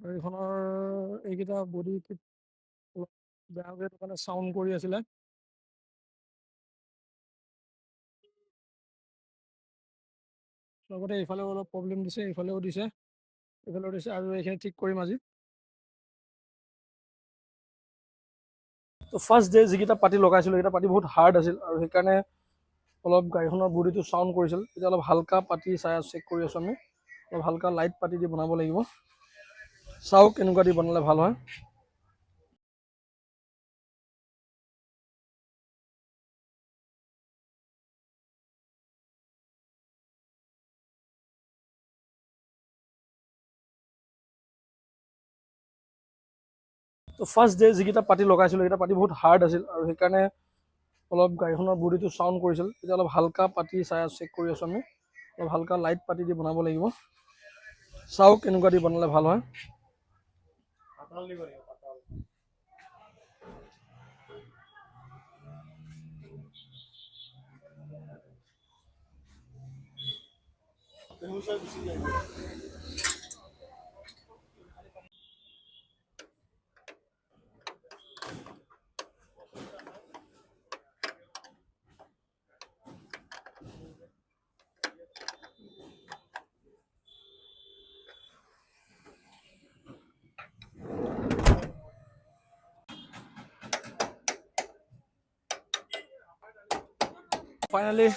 গাড়ীখনৰ এইকেইটা body kit অলপ বেয়া হৈ সেইটো কাৰণে চাউণ্ড কৰি আছিলে। লগতে এইফালেও অলপ প্ৰব্লেম দিছে, এইফালেও দিছে, এইফালেও দিছে, আৰু এইখিনি ঠিক কৰিম আজি। তো ফাৰ্ষ্ট ডে যিকেইটা পাতি লগাইছিলোঁ সেইকেইটা পাতি বহুত হাৰ্ড আছিল, আৰু সেইকাৰণে অলপ গাড়ীখনৰ বডিটো চাউণ্ড কৰিছিল। এতিয়া অলপ হালকা পাতি চেক কৰি আছোঁ আমি, অলপ হালকা লাইট পাতি দি বনাব লাগিব। চাওক কেনেকুৱা দি বনালে ভাল হয়। তো ফাৰ্ষ্ট ডে যিকেইটা পাতি লগাইছিলোঁ সেইকেইটা পাতি বহুত হাৰ্ড আছিল, আৰু সেইকাৰণে অলপ গাড়ীখনৰ বডিটো চাউণ্ড কৰিছিল। এতিয়া অলপ হালকা পাতি চেক কৰি আছোঁ আমি, অলপ হালকা লাইট পাতি দি বনাব লাগিব। চাওক কেনেকুৱা দি বনালে ভাল হয়। ফাইনেলি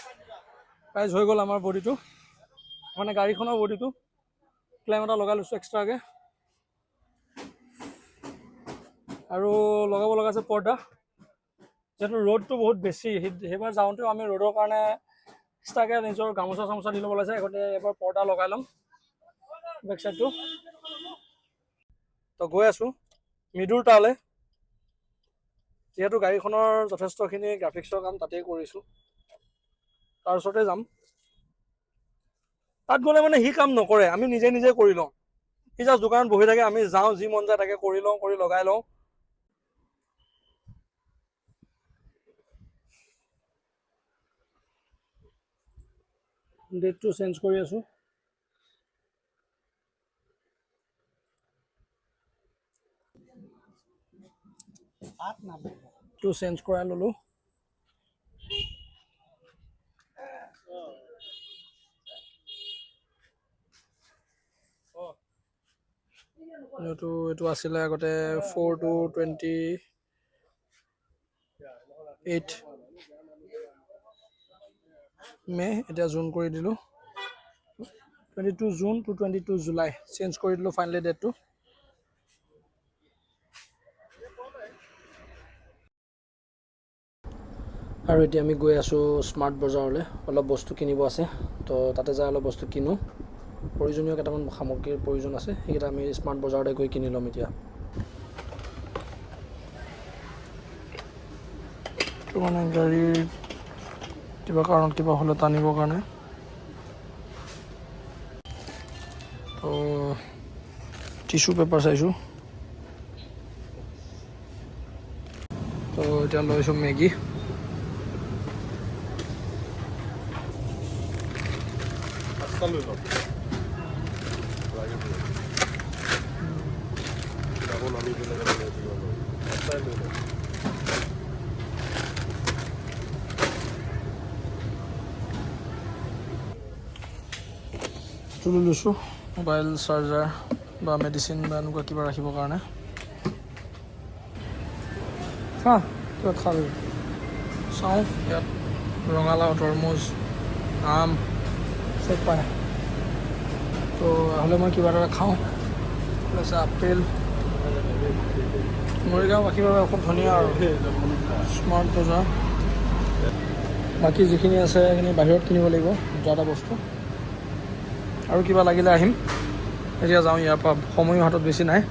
প্ৰাইজ হৈ গ'ল আমাৰ বডিটো, মানে গাড়ীখনৰ বডিটো। ক্লেম এটা লগাই লৈছোঁ এক্সট্ৰাকৈ, আৰু লগাব লগা আছে পৰ্দা। যিহেতু ৰ'দটো বহুত বেছি, সেইবাৰ যাওঁতেও আমি ৰ'দৰ কাৰণে এক্সট্ৰাকৈ নিজৰ গামোচা চামোচা দি ল'ব লাগিছে। গতিকে এবাৰ পৰ্দা লগাই ল'ম বেক চাইডটো। তো গৈ আছোঁ মিডুৰ তালৈ, যিহেতু গাড়ীখনৰ যথেষ্টখিনি গ্ৰাফিক্সৰ কাম তাতেই কৰিছোঁ, তাৰ ওচৰতে যাম। তাত গ'লে মানে সি কাম নকৰে, আমি নিজে নিজে কৰি লওঁ। সি জাষ্ট দোকানত বহি থাকে, আমি যাওঁ, যি মন যায় তাকে কৰি লওঁ, কৰি লগাই লওঁ। ডেটটো চেঞ্জ কৰি আছোঁ। টো চেঞ্জ কৰাই ল'লোঁ। এইটো আছিলে আগতে 4/28 মে', এতিয়া জুন কৰি দিলোঁ। 22 জুন to 22 জুলাই চেঞ্জ কৰি দিলোঁ ফাইনেলি ডেটটো। আৰু এতিয়া আমি গৈ আছোঁ স্মাৰ্ট বজাৰলৈ, অলপ বস্তু কিনিব আছে। তো তাতে যাই অলপ বস্তু কিনো, প্ৰয়োজনীয় কেইটামান সামগ্ৰীৰ প্ৰয়োজন আছে, সেইকেইটা আমি স্মাৰ্ট বজাৰতে গৈ কিনি ল'ম এতিয়া। তো মানে গাড়ীৰ কিবা কাৰণত কিবা হ'লে টানিবৰ কাৰণে। তো টিচু পেপাৰ চাইছোঁ। তো এতিয়া লৈছোঁ মেগী। তুলি লৈছোঁ মোবাইল চাৰ্জাৰ বা মেডিচিন বা এনেকুৱা কিবা ৰাখিবৰ কাৰণে। কিবা খাল চাওঁ, ইয়াত ৰঙালাও, তৰমুজ, আম চব পায়। তো হ'লে মই কিবা এটা খাওঁ। Plus apple. মৰিগাঁওবাসীৰ বাবে খুব ধুনীয়া আৰু স্মাৰ্ট বজাৰ। বাকী যিখিনি আছে সেইখিনি বাহিৰত কিনিব লাগিব, দুটা এটা বস্তু। আৰু কিবা লাগিলে আহিম। এতিয়া যাওঁ ইয়াৰ পৰা, সময়ো হাতত বেছি নাই।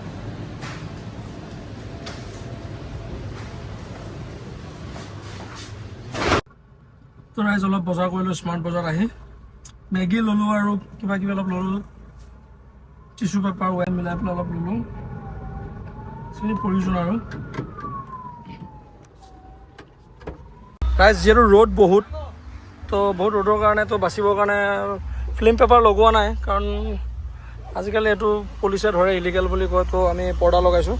তো ৰাইজ অলপ বজাৰ কৰিলোঁ স্মাৰ্ট বজাৰ আহি। মেগী ল'লোঁ আৰু কিবা কিবি অলপ ল'লোঁ, টিচু পেপাৰ ৱেল মিলাই পেলাই অলপ ল'লোঁ, সেইখিনি প্ৰয়োজন আৰু। ৰাইজ যিহেতু ৰ'দ বহুত, তো বহুত ৰ'দৰ কাৰণে তো বাচিবৰ কাৰণে ফিল্ম পেপাৰ লগোৱা নাই, কাৰণ আজিকালি এইটো পুলিচে ধৰে ইলিগেল বুলি কয়, তো আমি পৰ্দা লগাইছোঁ।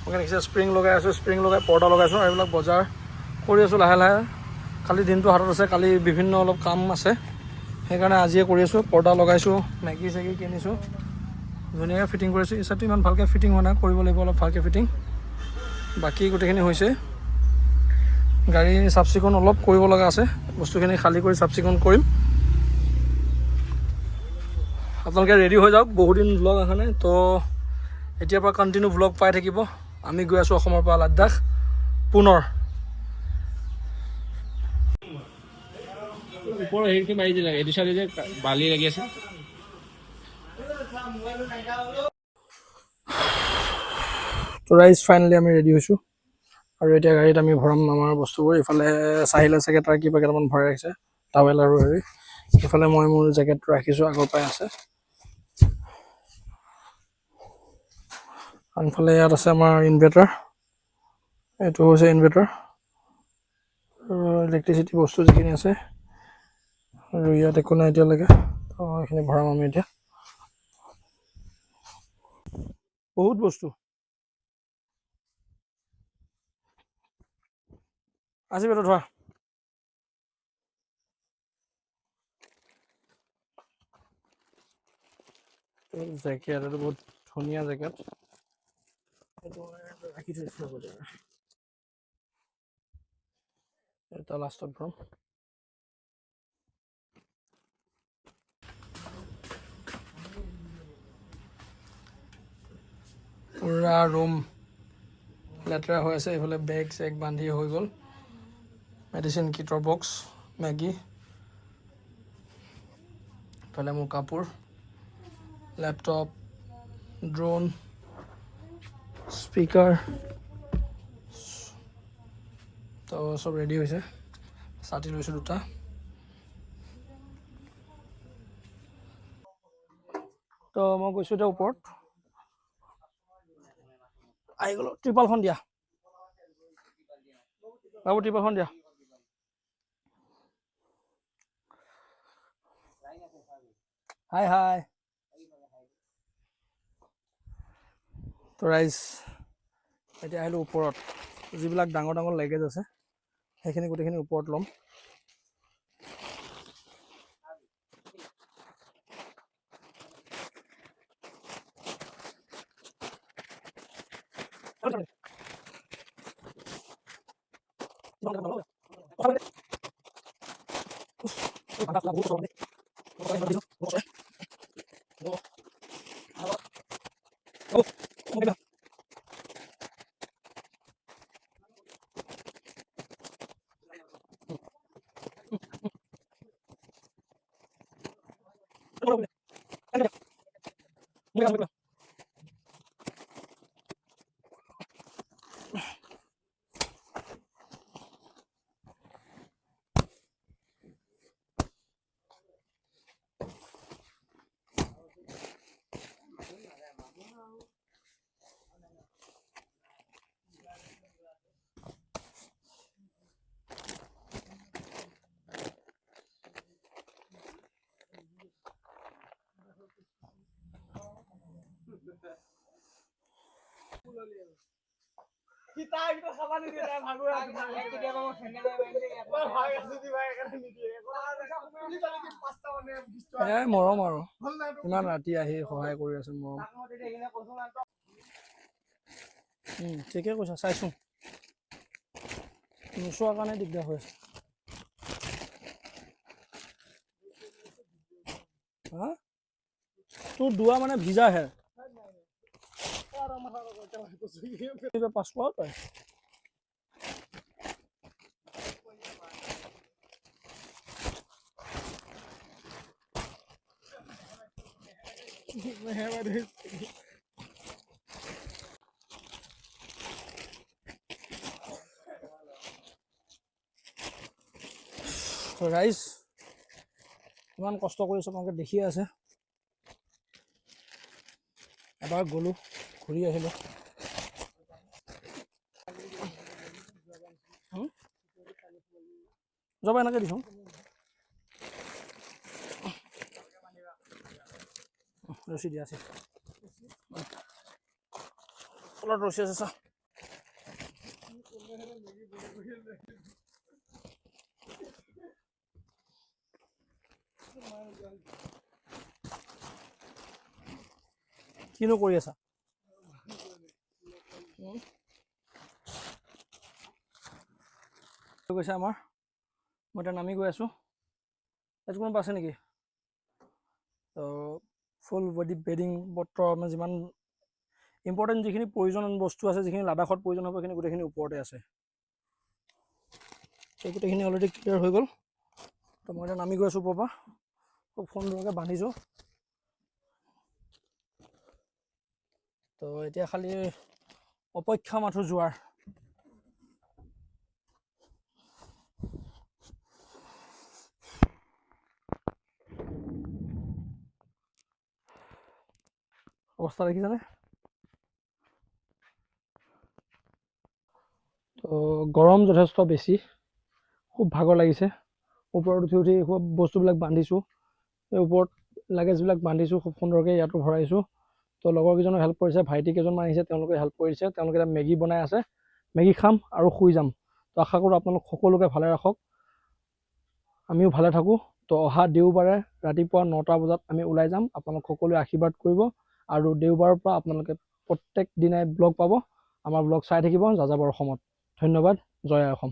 মই দেখিছে স্প্ৰিং লগাই আছোঁ, স্প্ৰিং লগাই পৰ্দা লগাইছোঁ আৰু এইবিলাক বজাৰ কৰি আছোঁ লাহে লাহে। কালি দিনটো হাতত আছে, কালি বিভিন্ন অলপ কাম আছে, সেইকাৰণে আজিয়ে কৰি আছোঁ। পৰ্দা লগাইছোঁ, মেগী চেগী কিনিছোঁ, ধুনীয়াকৈ ফিটিং কৰিছোঁ। এই চাইডটো ইমান ভালকৈ ফিটিং হোৱা নাই, কৰিব লাগিব অলপ ভালকৈ ফিটিং। বাকী গোটেইখিনি হৈছে। গাড়ী চাফ চিকুণ অলপ কৰিব লগা আছে, বস্তুখিনি খালী কৰি চাফ চিকুণ কৰিম। আপোনালোকে ৰেডি হৈ যাওক, বহুদিন ভ্লগ অহা নাই, তো এতিয়াৰ পৰা কণ্টিনিউ ভ্লগ পাই থাকিব। আমি গৈ আছোঁ অসমৰ পৰা লাডাখ পুনৰ। ওপৰৰ হেৰিটো মাৰি দিলে, এইটো চাইডে যে বালি লাগি আছে। তো ৰাইজ ফাইনেলি আমি ৰেডি হৈছোঁ আৰু এতিয়া গাড়ীত আমি ভৰাম আমাৰ বস্তুবোৰ। ইফালে চাহিলে চাগে তাৰ কিবা কেইটামান ভৰাই ৰাখিছে, টাৱেল আৰু হেৰি। ইফালে মই মোৰ জেকেটটো ৰাখিছোঁ, আগৰ পৰাই আছে। আনফালে ইয়াত আছে আমাৰ ইনভাৰ্টাৰ, এইটো হৈছে ইনভাৰ্টাৰ, ইলেক্ট্ৰিচিটি বস্তু যিখিনি আছে। আৰু ইয়াত একো নাই এতিয়ালৈকে, তো এইখিনি ভৰাম আমি এতিয়া। বহুত বস্তু আজি বেটা ধৰা। জেকেট, এইটো বহুত ধুনীয়া জেকেট, এইটো ৰাখি থৈছোঁ হ'ব দিয়া। এটা লাষ্টত ভৰাম। পুৰা ৰুম লেতেৰা হৈ আছে, এইফালে বেগ চেগ বান্ধি হৈ গ'ল। মেডিচিন কিটৰ বক্স, মেগী, ইফালে মোৰ কাপোৰ, লেপটপ, ড্ৰোন, স্পীকাৰ, তো চব ৰেডি হৈছে। ছাতি লৈছোঁ দুটা। তো মই গৈছোঁ এতিয়া ওপৰত, আহি গ'লোঁ। ত্ৰিপালখন দিয়া বাবু, ত্ৰিপালখন দিয়া। হাই হাই। তো ৰাইজ এতিয়া আহিলোঁ ওপৰত। যিবিলাক ডাঙৰ ডাঙৰ লেগেজ আছে সেইখিনি গোটেইখিনি ওপৰত ল'ম। মৰম আৰু ইমান ৰাতি আহি সহায় কৰি আছে, মৰম। ঠিকে কৈছা, চাইছোঁ। নোচোৱাৰ কাৰণে দিগদাৰ হৈ আছে। হা, তোৰ দুৱা মানে ভিজাহে। পাছপৰ্ট ৰাইজ ইমান কষ্ট কৰিছোঁ, আপোনালোকে দেখিয়ে আছে। এবাৰ গ'লোঁ, ঘূৰি আহিলোঁ। যাবা এনেকৈ দিছোঁ। ৰছী দিয়া আছে তলত ৰছী আছে চা কিনো কৰি আছা গৈছে আমাৰ মই এতিয়া নামি গৈ আছোঁ ইয়াত কোনোবা আছে নেকি তো ফুল বডি বেডিং পত্ৰ মানে যিমান ইম্পৰ্টেণ্ট যিখিনি প্ৰয়োজন বস্তু আছে যিখিনি লাডাখত প্ৰয়োজন হ'ব সেইখিনি গোটেইখিনি ওপৰতে আছে সেই গোটেইখিনি অলৰেডি ক্লিয়াৰ হৈ গ'ল তো মই এতিয়া নামি গৈ আছোঁ ওপৰৰ পৰা খুব সুন্দৰকৈ বান্ধিছোঁ তো এতিয়া খালি অপেক্ষা মাথো যোৱাৰ অৱস্থা দেখিছানে তো গৰম যথেষ্ট বেছি খুব ভাগৰ লাগিছে ওপৰত উঠি খুব বস্তুবিলাক বান্ধিছোঁ এই ওপৰত লাগেজবিলাক বান্ধিছোঁ খুব সুন্দৰকৈ ইয়াতো ভৰাইছোঁ তো লগৰ কেইজনে হেল্প কৰিছে ভাইটি কেইজনমান আহিছে তেওঁলোকে হেল্প কৰিছে তেওঁলোকে এতিয়া মেগী বনাই আছে মেগী খাম আৰু শুই যাম তো আশা কৰোঁ আপোনালোক সকলোকে ভালে ৰাখক আমিও ভালে থাকোঁ তো অহা দেওবাৰে ৰাতিপুৱা 9টা বজাত আমি ওলাই যাম আপোনালোক সকলোৱে আশীৰ্বাদ কৰিব আৰু দেওবাৰৰ পৰা আপোনালোকে প্ৰত্যেক দিনাই ব্লগ পাব আমাৰ ব্লগ চাই থাকিব যাযাবৰ অসমত ধন্যবাদ জয় আই অসম